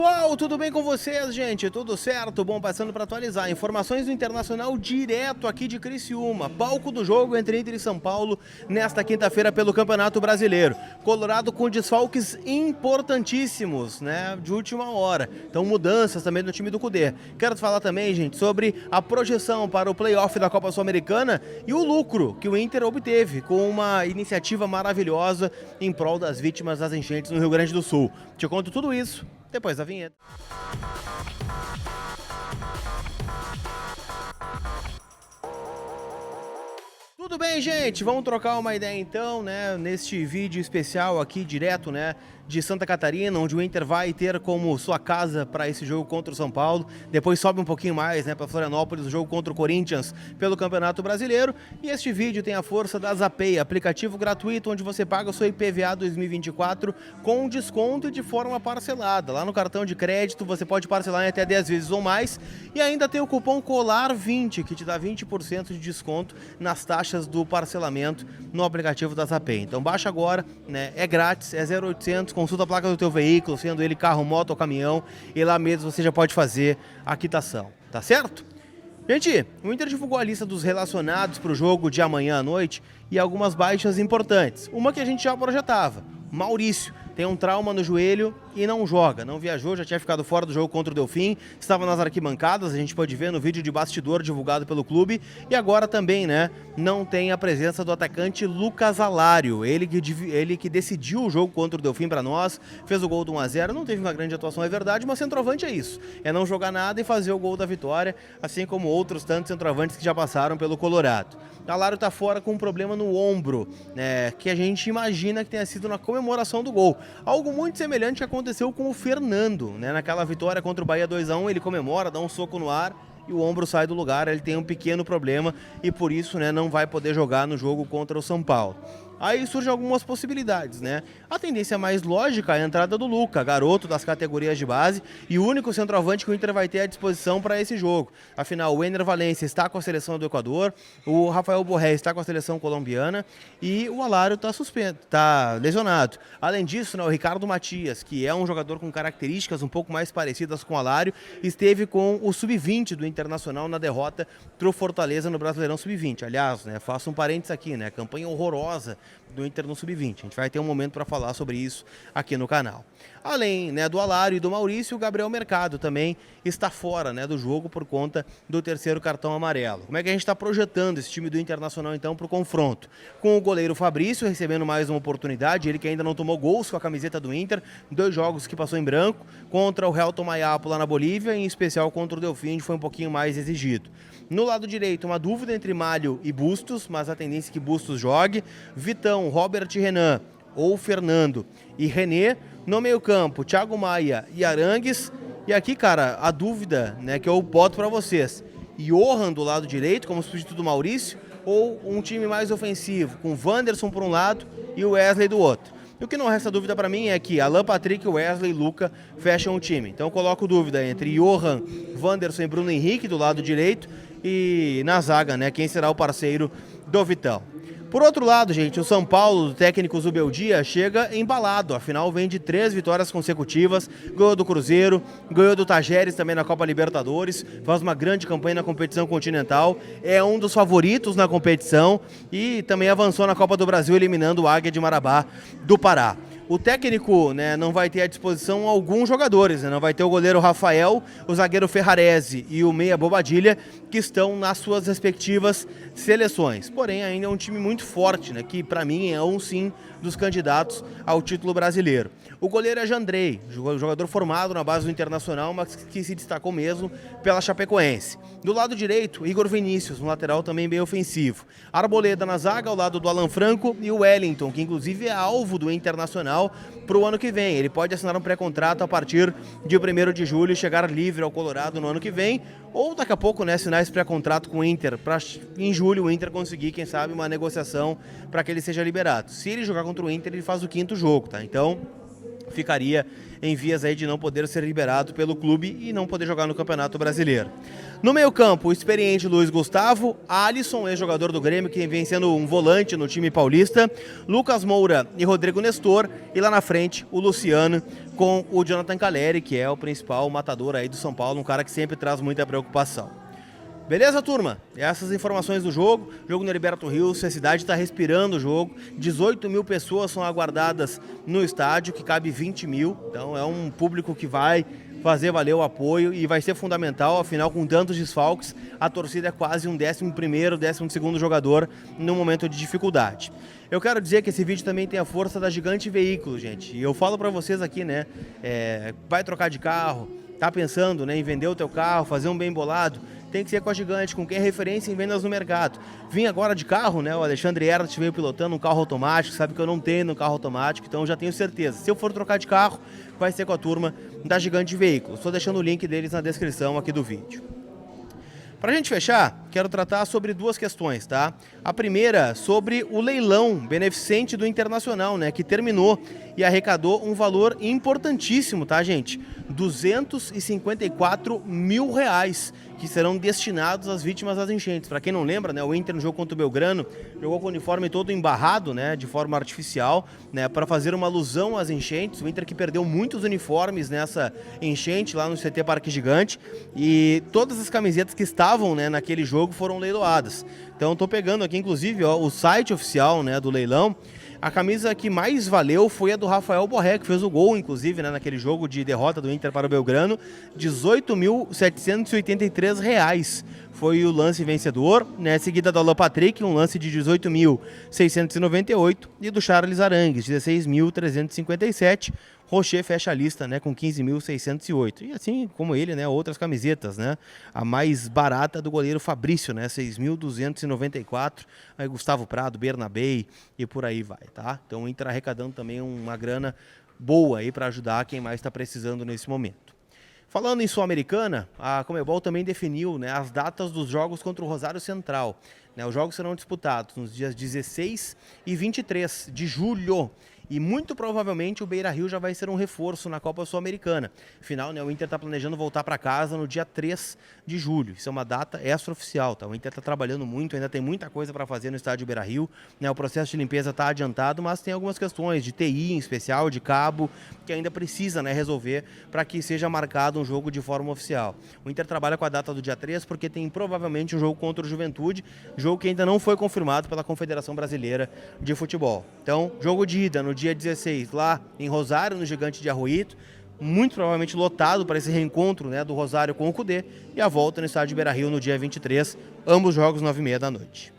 Uau, tudo bem com vocês, gente? Tudo certo? Bom, passando para atualizar. Informações do Internacional direto aqui de Criciúma. Palco do jogo entre Inter e São Paulo nesta quinta-feira pelo Campeonato Brasileiro. Colorado com desfalques importantíssimos, né? De última hora. Então, mudanças também no time do Cudê. Quero falar também, gente, sobre a projeção para o playoff da Copa Sul-Americana e o lucro que o Inter obteve com uma iniciativa maravilhosa em prol das vítimas das enchentes no Rio Grande do Sul. Te conto tudo isso depois da vinheta. Tudo bem, gente? Vamos trocar uma ideia então, né? Neste vídeo especial aqui, direto, né? De Santa Catarina, onde o Inter vai ter como sua casa para esse jogo contra o São Paulo. Depois sobe um pouquinho mais, né? Para Florianópolis, o jogo contra o Corinthians pelo Campeonato Brasileiro. E este vídeo tem a força da Zapay, aplicativo gratuito onde você paga o seu IPVA 2024 com desconto e de forma parcelada. Lá no cartão de crédito você pode parcelar em até 10 vezes ou mais. E ainda tem o cupom COLAR20, que te dá 20% de desconto nas taxas do parcelamento no aplicativo da Zapay. Então baixa agora, né? É grátis, é 0800, consulta a placa do teu veículo, sendo ele carro, moto ou caminhão, e lá mesmo você já pode fazer a quitação, tá certo? Gente, o Inter divulgou a lista dos relacionados para o jogo de amanhã à noite e algumas baixas importantes. Uma que a gente já projetava, Maurício. Tem um trauma no joelho e não joga, não viajou, já tinha ficado fora do jogo contra o Delfim, estava nas arquibancadas, a gente pode ver no vídeo de bastidor divulgado pelo clube, e agora também, né, não tem a presença do atacante Lucas Alário, ele que decidiu o jogo contra o Delfim para nós, fez o gol do 1 a 0, não teve uma grande atuação, é verdade, mas centroavante é isso, é não jogar nada e fazer o gol da vitória, assim como outros tantos centroavantes que já passaram pelo Colorado. Alário tá fora com um problema no ombro, né, que a gente imagina que tenha sido na comemoração do gol. Algo muito semelhante que aconteceu com o Fernando, né? Naquela vitória contra o Bahia 2 a 1, ele comemora, dá um soco no ar e o ombro sai do lugar, ele tem um pequeno problema e por isso, né, não vai poder jogar no jogo contra o São Paulo. Aí surgem algumas possibilidades, né? A tendência mais lógica é a entrada do Luca, garoto das categorias de base e o único centroavante que o Inter vai ter à disposição para esse jogo. Afinal, o Ener Valencia está com a seleção do Equador, o Rafael Borré está com a seleção colombiana e o Alário está suspenso, está lesionado. Além disso, né, o Ricardo Matias, que é um jogador com características um pouco mais parecidas com o Alário, esteve com o Sub-20 do Internacional na derrota para o Fortaleza no Brasileirão Sub-20. Aliás, né, faço um parênteses aqui, né, campanha horrorosa do Inter no Sub-20. A gente vai ter um momento para falar sobre isso aqui no canal. Além, né, do Alário e do Maurício, o Gabriel Mercado também está fora, né, do jogo por conta do terceiro cartão amarelo. Como é que a gente está projetando esse time do Internacional então para o confronto? Com o goleiro Fabrício recebendo mais uma oportunidade, ele que ainda não tomou gols com a camiseta do Inter, 2 jogos que passou em branco, contra o Real Tomayapo lá na Bolívia, em especial contra o Delfim, onde foi um pouquinho mais exigido. No lado direito, uma dúvida entre Malho e Bustos, mas a tendência é que Bustos jogue. Vitão, Robert Renan ou Fernando e René. No meio campo, Thiago Maia e Arangues. E aqui, cara, a dúvida, né, que eu boto para vocês. Johan do lado direito, como substituto do Maurício, ou um time mais ofensivo, com Wanderson por um lado e o Wesley do outro. E o que não resta dúvida para mim é que Alan Patrick, Wesley e Luca fecham o time. Então eu coloco dúvida entre Johan, Wanderson e Bruno Henrique do lado direito e na zaga, né, quem será o parceiro do Vitão. Por outro lado, gente, o São Paulo, do técnico Zubeldia, chega embalado. Afinal, vem de 3 vitórias consecutivas, ganhou do Cruzeiro, ganhou do Tajeres também na Copa Libertadores, faz uma grande campanha na competição continental, é um dos favoritos na competição e também avançou na Copa do Brasil, eliminando o Águia de Marabá do Pará. O técnico, né, não vai ter à disposição alguns jogadores, né? Não vai ter o goleiro Rafael, o zagueiro Ferrarese e o meia Bobadilha, que estão nas suas respectivas seleções. Porém, ainda é um time muito forte, né, que para mim é um sim dos candidatos ao título brasileiro. O goleiro é Jandrei, jogador formado na base do Internacional, mas que se destacou mesmo pela Chapecoense. Do lado direito, Igor Vinícius, um lateral também bem ofensivo. Arboleda na zaga, ao lado do Alan Franco, e o Wellington, que inclusive é alvo do Internacional para o ano que vem. Ele pode assinar um pré-contrato a partir de 1º de julho e chegar livre ao Colorado no ano que vem, ou daqui a pouco, né, assinar esse pré-contrato com o Inter, para em julho o Inter conseguir, quem sabe, uma negociação para que ele seja liberado. Se ele jogar contra o Inter, ele faz o 5º jogo, tá? Então, ficaria em vias aí de não poder ser liberado pelo clube e não poder jogar no Campeonato Brasileiro. No meio-campo, o experiente Luiz Gustavo, Alisson, ex-jogador do Grêmio, que vem sendo um volante no time paulista, Lucas Moura e Rodrigo Nestor, e lá na frente o Luciano com o Jonathan Calleri, que é o principal matador aí do São Paulo, um cara que sempre traz muita preocupação. Beleza, turma? Essas informações do jogo no Heriberto Rios, a cidade está respirando o jogo, 18 mil pessoas são aguardadas no estádio, que cabe 20 mil, então é um público que vai fazer valer o apoio e vai ser fundamental, afinal com tantos desfalques, a torcida é quase um 11º, 12º jogador no momento de dificuldade. Eu quero dizer que esse vídeo também tem a força da Gigante Veículos, gente, e eu falo para vocês aqui, né, vai trocar de carro, tá pensando, né, em vender o teu carro, fazer um bem bolado, tem que ser com a Gigante, com quem é referência em vendas no mercado. Vim agora de carro, né? O Alexandre Ernst veio pilotando um carro automático, sabe que eu não tenho um carro automático, então já tenho certeza. Se eu for trocar de carro, vai ser com a turma da Gigante Veículos. Estou deixando o link deles na descrição aqui do vídeo. Para a gente fechar, quero tratar sobre duas questões, tá? A primeira, sobre o leilão beneficente do Internacional, né? Que terminou e arrecadou um valor importantíssimo, tá, gente? R$254 mil, que serão destinados às vítimas das enchentes. Para quem não lembra, né, o Inter no jogo contra o Belgrano jogou com o uniforme todo embarrado, né, de forma artificial, né, para fazer uma alusão às enchentes. O Inter que perdeu muitos uniformes nessa enchente lá no CT Parque Gigante, e todas as camisetas que estavam, né, naquele jogo foram leiloadas. Então estou pegando aqui inclusive, ó, o site oficial, né, do leilão. A camisa que mais valeu foi a do Rafael Borré, que fez o gol, inclusive, né, naquele jogo de derrota do Inter para o Belgrano, R$18.783. Foi o lance vencedor, né, seguida do Alan Patrick, um lance de 18.698, e do Charles Arangues, 16.357. Rocher fecha a lista, né, com 15.608. E assim como ele, né, outras camisetas, né? A mais barata do goleiro Fabrício, né, 6.294. Aí Gustavo Prado, Bernabei e por aí vai, tá? Então o Inter arrecadando também uma grana boa aí para ajudar quem mais está precisando nesse momento. Falando em Sul-Americana, a Conmebol também definiu, né, as datas dos jogos contra o Rosário Central. Né, os jogos serão disputados nos dias 16 e 23 de julho. E muito provavelmente o Beira-Rio já vai ser um reforço na Copa Sul-Americana. Afinal, né, o Inter está planejando voltar para casa no dia 3 de julho. Isso é uma data extraoficial, tá? O Inter está trabalhando muito, ainda tem muita coisa para fazer no estádio Beira-Rio. Né? O processo de limpeza está adiantado, mas tem algumas questões de TI em especial, de cabo, que ainda precisa, né, resolver para que seja marcado um jogo de forma oficial. O Inter trabalha com a data do dia 3 porque tem provavelmente um jogo contra o Juventude, jogo que ainda não foi confirmado pela Confederação Brasileira de Futebol. Então, jogo de ida no dia 16, lá em Rosário, no Gigante de Arroito, muito provavelmente lotado para esse reencontro, né, do Rosário com o Cudê, e a volta no estádio Beira-Rio no dia 23, ambos jogos 9h30 da noite.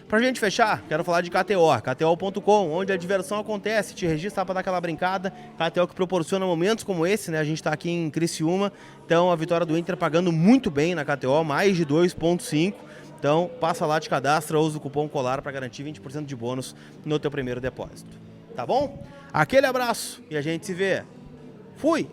Pra gente fechar, quero falar de KTO, KTO.com, onde a diversão acontece, te registra para dar aquela brincada, KTO que proporciona momentos como esse, né, a gente tá aqui em Criciúma, então a vitória do Inter pagando muito bem na KTO, mais de 2,5, então passa lá, te cadastra, usa o cupom COLAR para garantir 20% de bônus no teu primeiro depósito. Tá bom? Aquele abraço e a gente se vê. Fui!